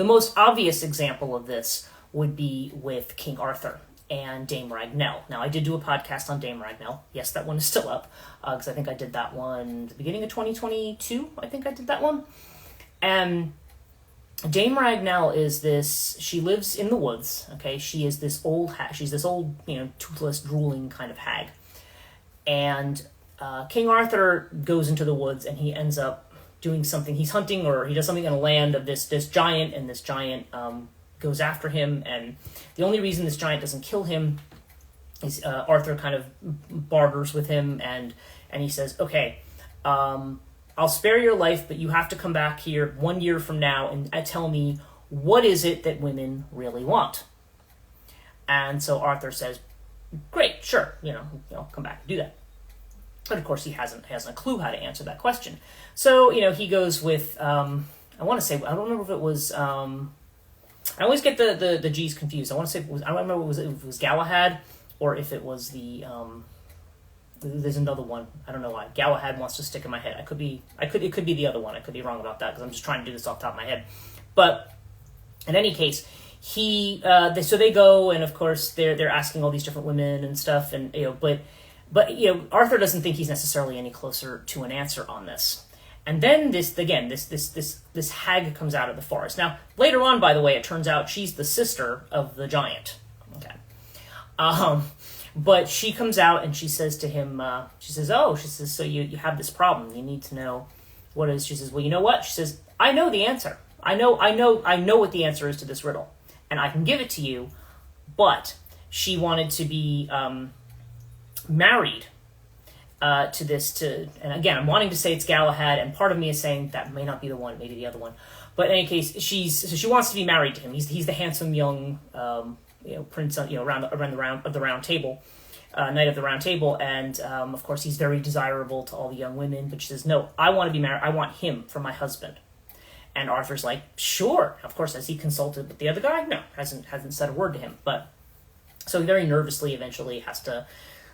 Speaker 1: most obvious example of this would be with King Arthur and Dame Ragnell. Now, I did do a podcast on Dame Ragnell. Yes, that one is still up, because I think I did that one at the beginning of 2022. I think I did that one. And Dame Ragnell is this, she lives in the woods, okay? She is this old hag. She's this old, toothless, drooling kind of hag. And King Arthur goes into the woods and he ends up doing something. He's hunting, or he does something in a land of this giant, and this giant goes after him, and the only reason this giant doesn't kill him is Arthur kind of barters with him, and he says, okay, I'll spare your life, but you have to come back here 1 year from now and tell me, what is it that women really want? And so Arthur says, great, sure, come back and do that. But of course he hasn't a clue how to answer that question. So, he goes with, I want to say, I don't remember if it was, I always get the G's confused. I want to say I don't remember if it was Galahad or if it was there's another one. I don't know why. Galahad wants to stick in my head. It could be the other one. I could be wrong about that because I'm just trying to do this off the top of my head. But in any case, so they go, and of course they're asking all these different women and stuff, and but Arthur doesn't think he's necessarily any closer to an answer on this. And then this hag comes out of the forest. Now, later on, by the way, it turns out she's the sister of the giant. Okay. But she comes out and she says to him, so you have this problem. You need to know what it is. She says, well, you know what? She says, I know the answer. I know what the answer is to this riddle, and I can give it to you. But she wanted to be married and again, I'm wanting to say it's Galahad, and part of me is saying that may not be the one, maybe the other one. But in any case, she wants to be married to him. He's the handsome young, prince, around the round table, knight of the round table, and of course he's very desirable to all the young women. But she says, no, I want to be married. I want him for my husband. And Arthur's like, sure. Of course, has he consulted with the other guy? No, hasn't said a word to him. But so he very nervously eventually has to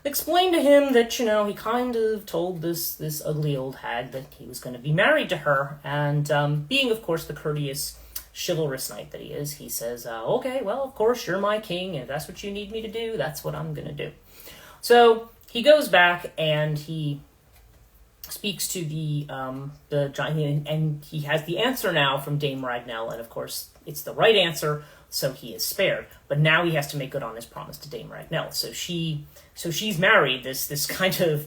Speaker 1: explain to him that, he kind of told this ugly old hag that he was going to be married to her. And being, of course, the courteous, chivalrous knight that he is, he says, okay, well, of course, you're my king, and if that's what you need me to do, that's what I'm going to do. So he goes back and he speaks to the giant, and he has the answer now from Dame Ragnell, and of course, it's the right answer so he is spared. But now he has to make good on his promise to Dame Ragnell. So she's married. This kind of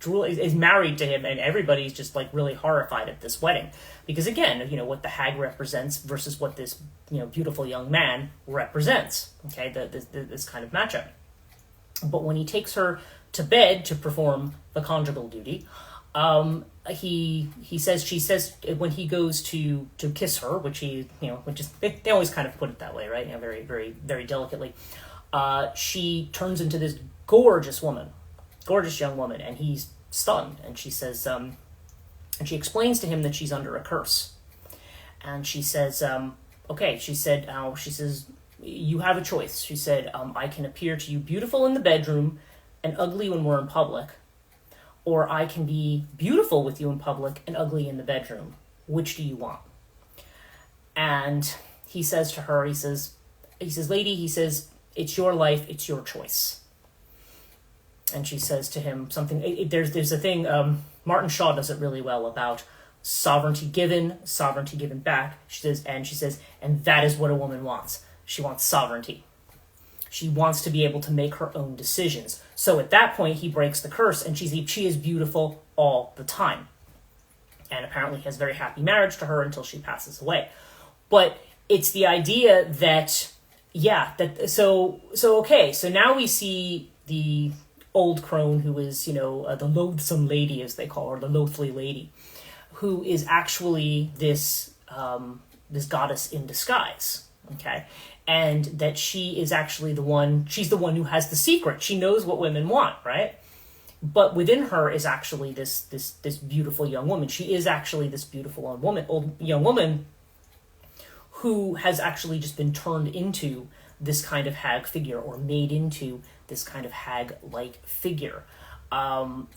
Speaker 1: is married to him, and everybody's just like really horrified at this wedding because again, you know what the hag represents versus what this beautiful young man represents. Okay, this kind of matchup. But when he takes her to bed to perform the conjugal duty, she says when he goes to kiss her, which is they always kind of put it that way, right? Very, very, very delicately. She turns into this gorgeous young woman, and he's stunned. And she says, and she explains to him that she's under a curse. And she says, okay. She says, you have a choice. She said, I can appear to you beautiful in the bedroom and ugly when we're in public, or I can be beautiful with you in public and ugly in the bedroom. Which do you want? And he says to her, he says, lady, he says, it's your life, it's your choice. And she says to him something, there's a thing, Martin Shaw does it really well about sovereignty given back. She says, and that is what a woman wants. She wants sovereignty. She wants to be able to make her own decisions. So at that point, he breaks the curse, and she is beautiful all the time. And apparently has a very happy marriage to her until she passes away. But it's the idea that, so now we see the old crone who is, the loathsome lady, as they call her, the loathly lady, who is actually this goddess in disguise, okay? And that she is actually she's the one who has the secret. She knows what women want, right? But within her is actually this beautiful young woman. She is actually this beautiful young woman who has actually just been turned into this kind of hag figure, or made into this kind of hag-like figure.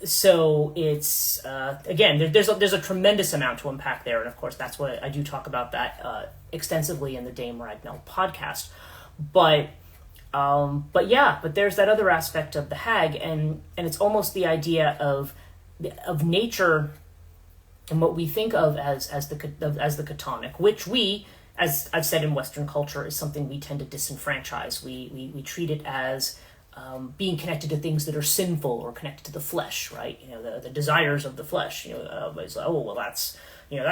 Speaker 1: So it's, again, there's a tremendous amount to unpack there. And of course, that's what I do talk about that extensively in the Dame Ragnell podcast. But there's that other aspect of the hag, and it's almost the idea of nature and what we think of as the Chthonia, which we, as I've said in Western culture, is something we tend to disenfranchise. We treat it as being connected to things that are sinful or connected to the flesh, right? The desires of the flesh. It's like, oh, well, that's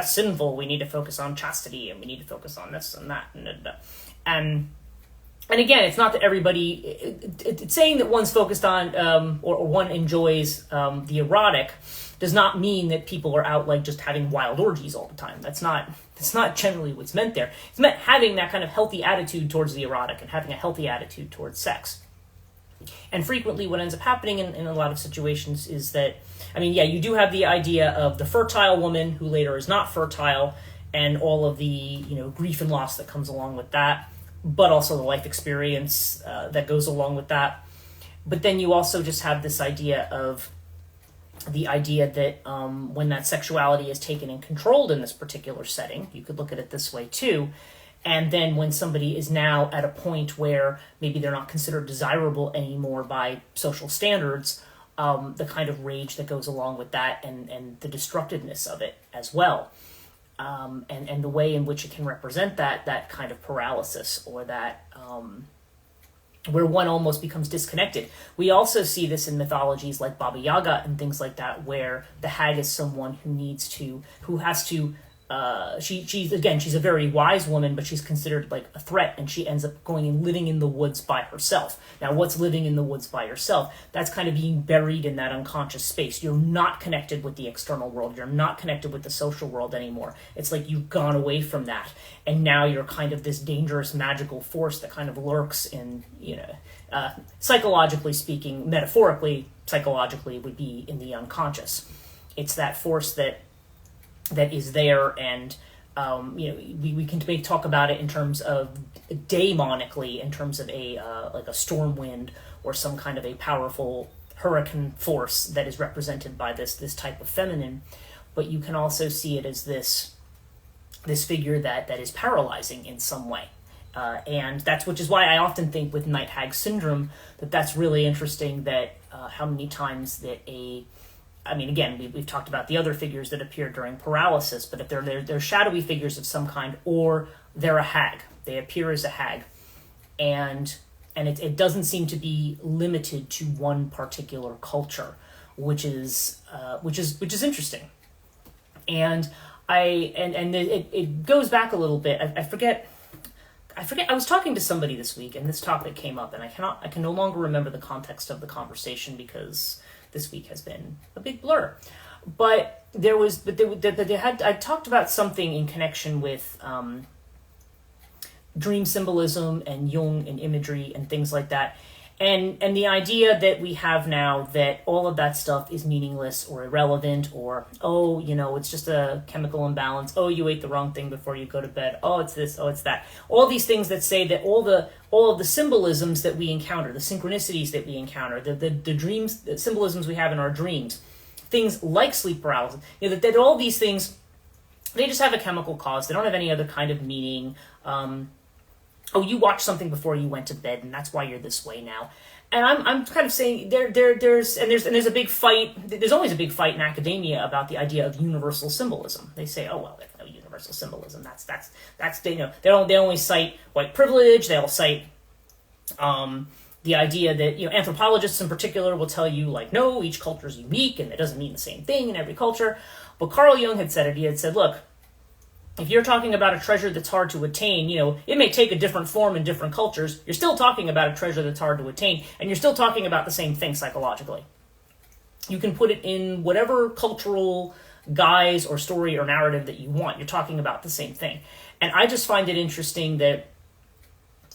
Speaker 1: sinful. We need to focus on chastity, and we need to focus on this and that, and again, it's not that everybody. It's saying that one's focused on or one enjoys the erotic does not mean that people are out like just having wild orgies all the time. That's not generally what's meant there. It's meant having that kind of healthy attitude towards the erotic and having a healthy attitude towards sex. And frequently what ends up happening in a lot of situations is that, you do have the idea of the fertile woman who later is not fertile, and all of the, grief and loss that comes along with that, but also the life experience that goes along with that. But then you also just have this idea that when that sexuality is taken and controlled in this particular setting, you could look at it this way too. And then when somebody is now at a point where maybe they're not considered desirable anymore by social standards, the kind of rage that goes along with that and the destructiveness of it as well. And the way in which it can represent that kind of paralysis, or that where one almost becomes disconnected. We also see this in mythologies like Baba Yaga and things like that, where the hag is someone who has to she's a very wise woman, but she's considered like a threat, and she ends up going and living in the woods by herself. Now, what's living in the woods by yourself? That's kind of being buried in that unconscious space. You're not connected with the external world. You're not connected with the social world anymore. It's like you've gone away from that, and now you're kind of this dangerous magical force that kind of lurks in, psychologically speaking, metaphorically, psychologically would be in the unconscious. It's that force that is there, and we can talk about it in terms of daemonically, in terms of a like a storm wind or some kind of a powerful hurricane force that is represented by this type of feminine. But you can also see it as this figure that is paralyzing in some way, and which is why I often think with night hag syndrome that's really interesting. That how many times that again, we've talked about the other figures that appear during paralysis, but if they're shadowy figures of some kind, or they're a hag, They appear as a hag, and it doesn't seem to be limited to one particular culture, which is interesting. And it goes back a little bit. I forget. I was talking to somebody this week, and this topic came up, and I can no longer remember the context of the conversation because this week has been a big blur. But I talked about something in connection with dream symbolism and Jung and imagery and things like that. And the idea that we have now that all of that stuff is meaningless or irrelevant, or, oh, it's just a chemical imbalance. Oh, you ate the wrong thing before you go to bed. Oh, it's this. Oh, it's that. All these things that say that all of the symbolisms that we encounter, the synchronicities that we encounter, the dreams, the symbolisms we have in our dreams, things like sleep paralysis, that all these things, they just have a chemical cause. They don't have any other kind of meaning. Oh, you watched something before you went to bed, and that's why you're this way now. And I'm kind of saying there's a big fight. There's always a big fight in academia about the idea of universal symbolism. They say, oh well, there's no universal symbolism. That's they only cite white privilege. They'll cite the idea that anthropologists in particular will tell you like, no, each culture is unique and it doesn't mean the same thing in every culture. But Carl Jung had said it. He had said, look, if you're talking about a treasure that's hard to attain, it may take a different form in different cultures. You're still talking about a treasure that's hard to attain, and you're still talking about the same thing psychologically. You can put it in whatever cultural guise or story or narrative that you want. You're talking about the same thing. And I just find it interesting that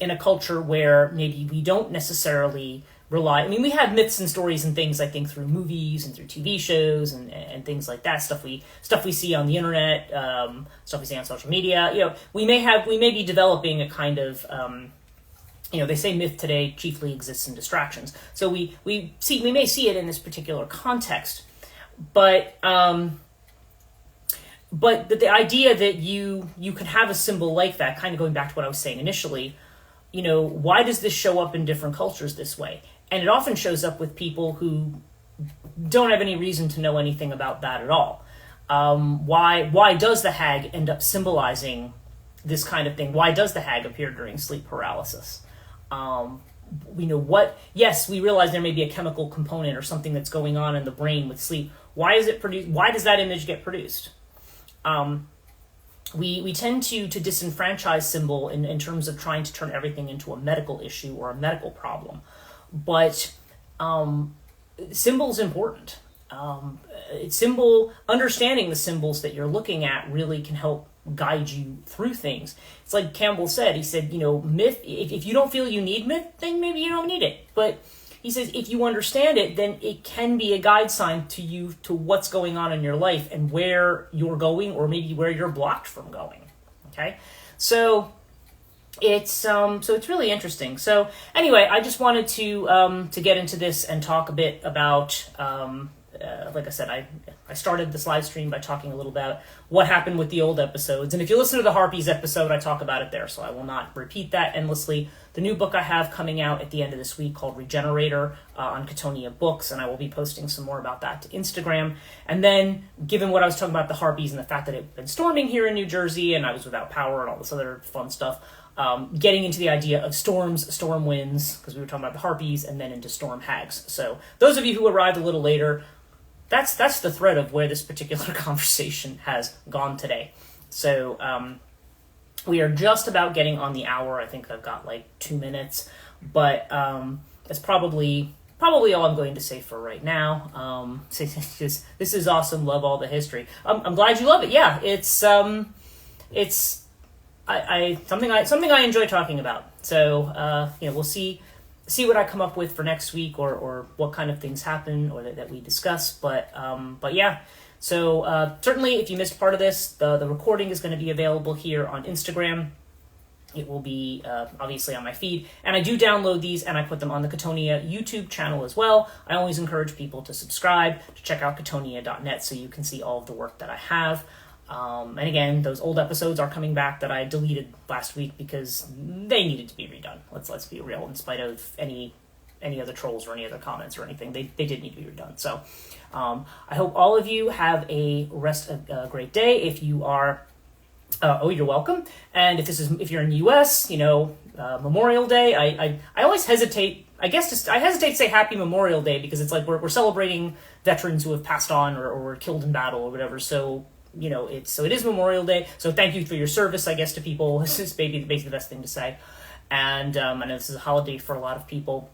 Speaker 1: in a culture where maybe we don't necessarily rely, we have myths and stories and things, I think, through movies and through TV shows and things like that, stuff we see on the internet, stuff we see on social media. We may be developing a kind of, they say myth today chiefly exists in distractions. So we may see it in this particular context, but the idea that you can have a symbol like that, kind of going back to what I was saying initially, why does this show up in different cultures this way? And it often shows up with people who don't have any reason to know anything about that at all. Why does the hag end up symbolizing this kind of thing? Why does the hag appear during sleep paralysis? Yes, we realize there may be a chemical component or something that's going on in the brain with sleep. Why is it produced? Why does that image get produced? We tend to disenfranchise symbol in terms of trying to turn everything into a medical issue or a medical problem. But symbol's important. Understanding the symbols that you're looking at really can help guide you through things. It's like Campbell said. He said, myth, if you don't feel you need myth, then maybe you don't need it. But he says if you understand it, then it can be a guide sign to you to what's going on in your life and where you're going, or maybe where you're blocked from going. Okay? So it's really interesting. So anyway, I just wanted to get into this and talk a bit about like I said, I started this live stream by talking a little about what happened with the old episodes. And if you listen to the Harpies episode, I talk about it there, so I will not repeat that endlessly. The new book I have coming out at the end of this week called Regenerator on Chthonia Books, and I will be posting some more about that to Instagram. And then, given what I was talking about the Harpies and the fact that it had been storming here in New Jersey and I was without power and all this other fun stuff, getting into the idea of storms, storm winds, because we were talking about the Harpies, and then into storm hags. So those of you who arrived a little later, that's the thread of where this particular conversation has gone today. So we are just about getting on the hour. I think I've got like 2 minutes, but that's probably all I'm going to say for right now. This is awesome. Love all the history. I'm glad you love it. Yeah, it's something I enjoy talking about. So we'll see what I come up with for next week, or what kind of things happen or that we discuss. But yeah. So certainly, if you missed part of this, the recording is going to be available here on Instagram. It will be obviously on my feed, and I do download these and I put them on the Chthonia YouTube channel as well. I always encourage people to subscribe, to check out Chthonia.net so you can see all of the work that I have. And again, those old episodes are coming back that I deleted last week because they needed to be redone. Let's be real. In spite of any other trolls or any other comments or anything, they did need to be redone. So I hope all of you have a great day. If you are You're welcome. And if you're in the U.S., Memorial Day. I always hesitate. I hesitate to say Happy Memorial Day because it's like we're celebrating veterans who have passed on or were killed in battle or whatever. So it is Memorial Day. So thank you for your service, I guess, to people. This is maybe the best thing to say. And I know this is a holiday for a lot of people.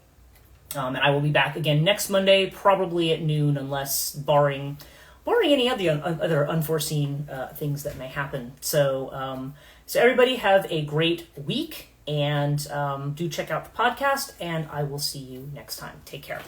Speaker 1: And I will be back again next Monday, probably at noon, unless barring any other unforeseen things that may happen. So everybody have a great week, and do check out the podcast, and I will see you next time. Take care.